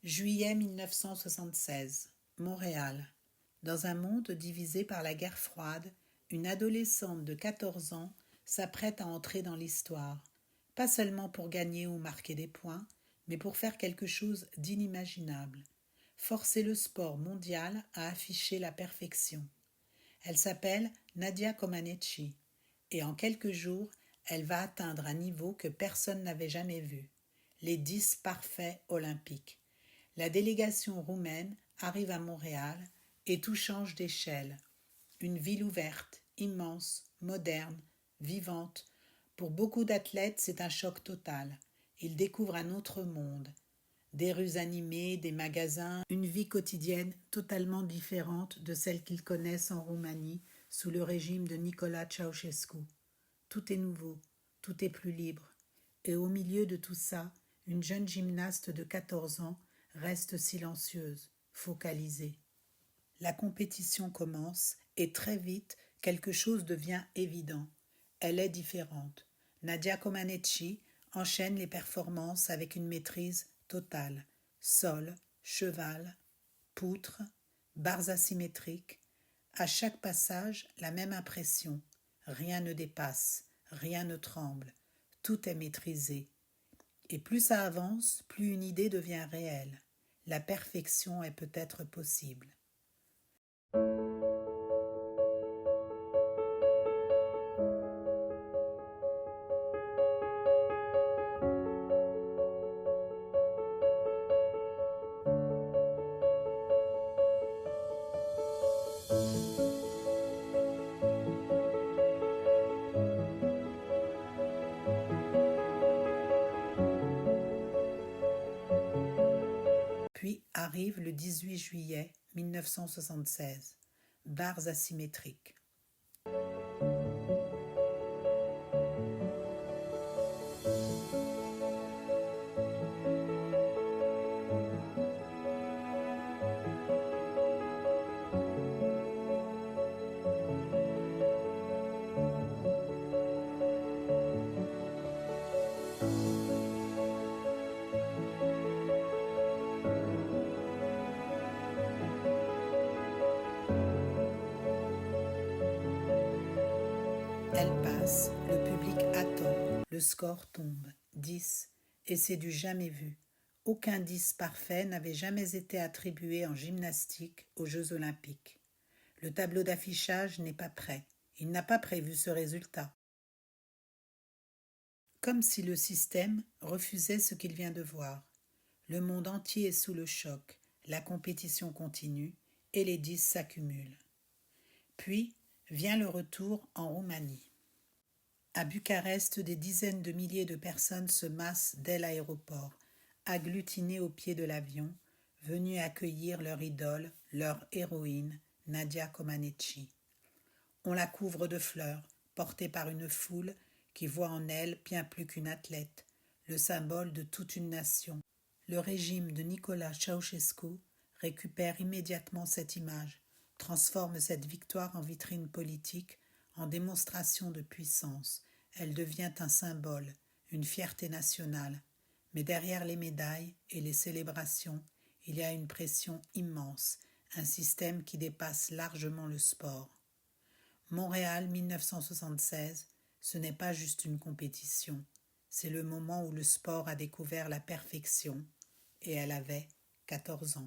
Juillet 1976, Montréal. Dans un monde divisé par la guerre froide, une adolescente de 14 ans s'apprête à entrer dans l'histoire, pas seulement pour gagner ou marquer des points, mais pour faire quelque chose d'inimaginable, forcer le sport mondial à afficher la perfection. Elle s'appelle Nadia Comaneci, et en quelques jours, elle va atteindre un niveau que personne n'avait jamais vu, les 10 parfaits olympiques. La délégation roumaine arrive à Montréal et tout change d'échelle. Une ville ouverte, immense, moderne, vivante. Pour beaucoup d'athlètes, c'est un choc total. Ils découvrent un autre monde. Des rues animées, des magasins, une vie quotidienne totalement différente de celle qu'ils connaissent en Roumanie sous le régime de Nicolae Ceausescu. Tout est nouveau, tout est plus libre. Et au milieu de tout ça, une jeune gymnaste de 14 ans reste silencieuse, focalisée. La compétition commence et très vite, quelque chose devient évident. Elle est différente. Nadia Comaneci enchaîne les performances avec une maîtrise totale. Sol, cheval, poutre, barres asymétriques. À chaque passage, la même impression. Rien ne dépasse, rien ne tremble. Tout est maîtrisé. Et plus ça avance, plus une idée devient réelle. La perfection est peut-être possible. Puis arrive le 18 juillet 1976, barres asymétriques. Elle passe, le public attend, le score tombe, 10, et c'est du jamais vu. Aucun 10 parfait n'avait jamais été attribué en gymnastique aux Jeux olympiques. Le tableau d'affichage n'est pas prêt, il n'a pas prévu ce résultat. Comme si le système refusait ce qu'il vient de voir. Le monde entier est sous le choc, la compétition continue et les 10 s'accumulent. Puis vient le retour en Roumanie. À Bucarest, des dizaines de milliers de personnes se massent dès l'aéroport, agglutinées au pied de l'avion, venues accueillir leur idole, leur héroïne, Nadia Comaneci. On la couvre de fleurs, portée par une foule qui voit en elle bien plus qu'une athlète, le symbole de toute une nation. Le régime de Nicolae Ceausescu récupère immédiatement cette image, transforme cette victoire en vitrine politique, en démonstration de puissance. Elle devient un symbole, une fierté nationale. Mais derrière les médailles et les célébrations, il y a une pression immense, un système qui dépasse largement le sport. Montréal 1976, ce n'est pas juste une compétition, c'est le moment où le sport a découvert la perfection, et elle avait 14 ans.